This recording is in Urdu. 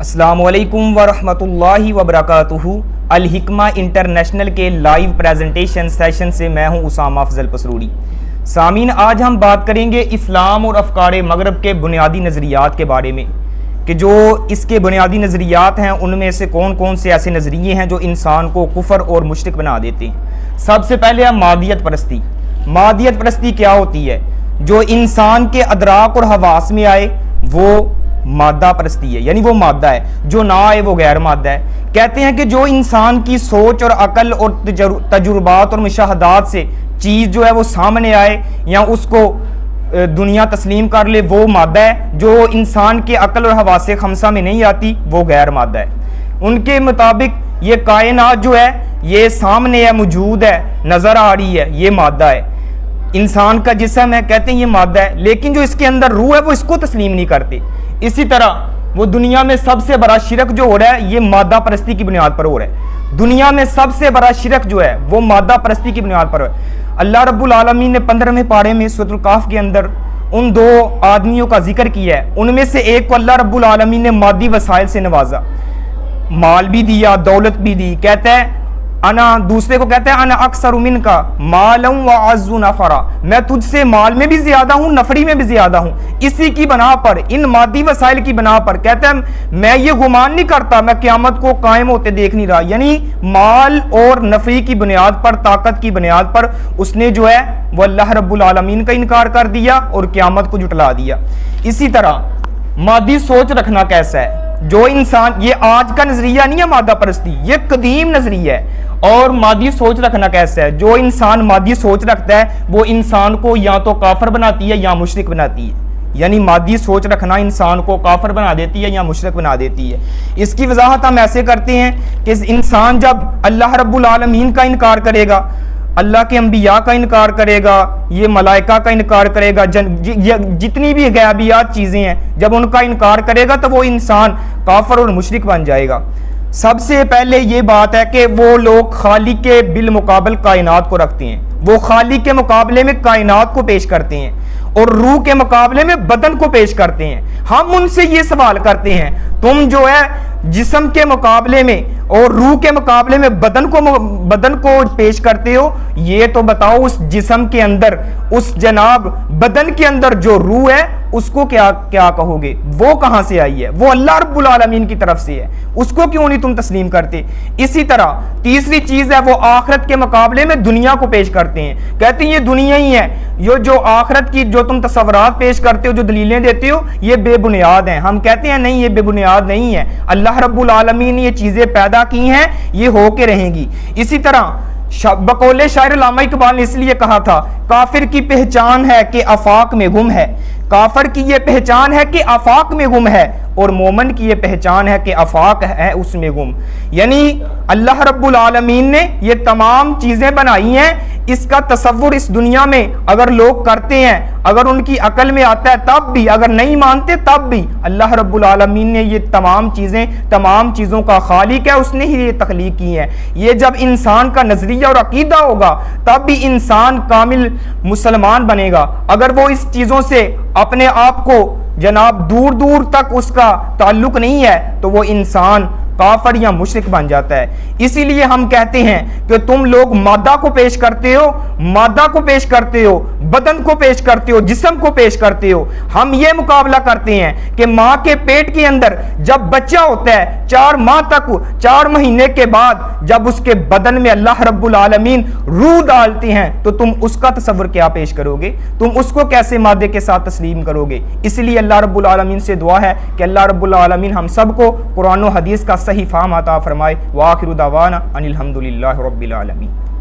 السلام علیکم ورحمۃ اللہ وبرکاتہ۔ الحکمہ انٹرنیشنل کے لائیو پریزنٹیشن سیشن سے میں ہوں اسامہ افضل پسروری۔ سامعین، آج ہم بات کریں گے اسلام اور افکار مغرب کے بنیادی نظریات کے بارے میں کہ جو اس کے بنیادی نظریات ہیں ان میں سے کون کون سے ایسے نظریے ہیں جو انسان کو کفر اور مشرک بنا دیتے ہیں۔ سب سے پہلے ہے مادیت پرستی۔ مادیت پرستی کیا ہوتی ہے؟ جو انسان کے ادراک اور حواس میں آئے وہ مادہ پرستی ہے، یعنی وہ مادہ ہے، جو نہ آئے وہ غیر مادہ ہے۔ کہتے ہیں کہ جو انسان کی سوچ اور عقل اور تجربات اور مشاہدات سے چیز جو ہے وہ سامنے آئے یا اس کو دنیا تسلیم کر لے وہ مادہ ہے۔ جو انسان کے عقل اور حواس خمسہ میں نہیں آتی وہ غیر مادہ ہے۔ ان کے مطابق یہ کائنات جو ہے یہ سامنے ہے، موجود ہے، نظر آ رہی ہے، یہ مادہ ہے۔ انسان کا جسم ہے، کہتے ہیں یہ مادہ ہے، لیکن جو اس کے اندر روح ہے وہ اس کو تسلیم نہیں کرتے۔ اسی طرح وہ دنیا میں سب سے بڑا شرک جو ہو رہا ہے یہ مادہ پرستی کی بنیاد پر ہو رہا ہے۔ دنیا میں سب سے بڑا شرک جو ہے وہ مادہ پرستی کی بنیاد پر ہے۔ اللہ رب العالمین نے 15ویں پارے میں سورۃ الکہف کے اندر ان دو آدمیوں کا ذکر کیا ہے۔ ان میں سے ایک کو اللہ رب العالمین نے مادی وسائل سے نوازا، مال بھی دیا، دولت بھی دی۔ کہتا ہے دوسرے کو کہتا ہے انا اکثر منکا مالا واعز نفرا، میں تجھ سے مال میں بھی زیادہ ہوں، نفری میں بھی زیادہ ہوں۔ اسی کی بنا پر، ان مادی وسائل کی بنا پر کہتا ہے میں یہ گمان نہیں کرتا میں قیامت کو قائم ہوتے دیکھ نہیں رہا۔ یعنی مال اور نفری کی بنیاد پر، طاقت کی بنیاد پر اس نے جو ہے وہ اللہ رب العالمین کا انکار کر دیا اور قیامت کو جھٹلا دیا۔ اسی طرح مادی سوچ رکھنا کیسا ہے؟ جو انسان، یہ آج کا نظریہ نہیں ہے مادہ پرستی، یہ قدیم نظریہ ہے۔ اور مادی سوچ رکھنا کیسا ہے؟ جو انسان مادی سوچ رکھتا ہے وہ انسان کو یا تو کافر بناتی ہے یا مشرک بناتی ہے۔ یعنی مادی سوچ رکھنا انسان کو کافر بنا دیتی ہے یا مشرک بنا دیتی ہے۔ اس کی وضاحت ہم ایسے کرتے ہیں کہ انسان جب اللہ رب العالمین کا انکار کرے گا، اللہ کے انبیاء کا انکار کرے گا، یہ ملائکہ کا انکار کرے گا، جتنی بھی غیبیات چیزیں ہیں جب ان کا انکار کرے گا تو وہ انسان کافر اور مشرک بن جائے گا۔ سب سے پہلے یہ بات ہے کہ وہ لوگ خالق کے بالمقابل کائنات کو رکھتے ہیں، وہ خالق کے مقابلے میں کائنات کو پیش کرتے ہیں اور روح کے مقابلے میں بدن کو پیش کرتے ہیں۔ ہم ان سے یہ سوال کرتے ہیں تم جو ہے جسم کے مقابلے میں اور روح کے مقابلے میں بدن کو پیش کرتے ہو، یہ تو بتاؤ اس جسم کے اندر، اس جناب بدن کے اندر جو روح ہے اس کو کیا کہو گے؟ وہ کہاں سے آئی ہے؟ وہ اللہ رب العالمین کی طرف سے ہے، اس کو کیوں نہیں تم تسلیم کرتے؟ اسی طرح تیسری چیز ہے وہ آخرت کے مقابلے میں دنیا کو پیش کرتے ہیں، کہتے ہیں یہ دنیا ہی ہے، یہ جو آخرت کی جو تم تصورات پیش کرتے ہو، جو دلیلیں دیتے ہو، یہ بے بنیاد ہیں۔ ہم کہتے ہیں نہیں، یہ بے بنیاد نہیں ہے، اللہ رب العالمین نے یہ چیزیں پیدا کی ہیں، یہ ہو کے رہیں گی۔ اسی طرح بقول شاعر علامہ اقبال نے اس لیے کہا تھا کافر کی پہچان ہے کہ آفاق میں گم ہے، کافر کی یہ پہچان ہے کہ آفاق میں گم ہے اور مومن کی یہ پہچان ہے کہ آفاق ہے اس میں گم۔ یعنی اللہ رب العالمین نے یہ تمام چیزیں بنائی ہیں، اس کا تصور اس دنیا میں اگر لوگ کرتے ہیں، اگر ان کی عقل میں آتا ہے تب بھی، اگر نہیں مانتے تب بھی، اللہ رب العالمین نے یہ تمام چیزوں کا خالق ہے، اس نے ہی یہ تخلیق کی ہے۔ یہ جب انسان کا نظریہ اور عقیدہ ہوگا تب بھی انسان کامل مسلمان بنے گا۔ اگر وہ اس چیزوں سے اپنے آپ کو جناب دور دور تک اس کا تعلق نہیں ہے تو وہ انسان کافر یا مشرک بن جاتا ہے۔ اسی لیے ہم کہتے ہیں کہ تم لوگ مادہ کو پیش کرتے ہو، مادہ کو پیش کرتے ہو، بدن کو پیش کرتے ہو، جسم کو پیش کرتے ہو۔ ہم یہ مقابلہ کرتے ہیں کہ ماں کے پیٹ کے اندر جب بچہ ہوتا ہے 4 ماہ تک، 4 مہینے کے بعد جب اس کے بدن میں اللہ رب العالمین روح ڈالتے ہیں تو تم اس کا تصور کیا پیش کرو گے؟ تم اس کو کیسے مادے کے ساتھ تسلیم کرو گے؟ اس لیے اللہ رب العالمین سے دعا ہے کہ اللہ رب العالمین ہم سب کو قرآن و حدیث کا صحیح فہم عطا فرمائے۔ وآخر دعوانا ان الحمد للہ رب العالمین۔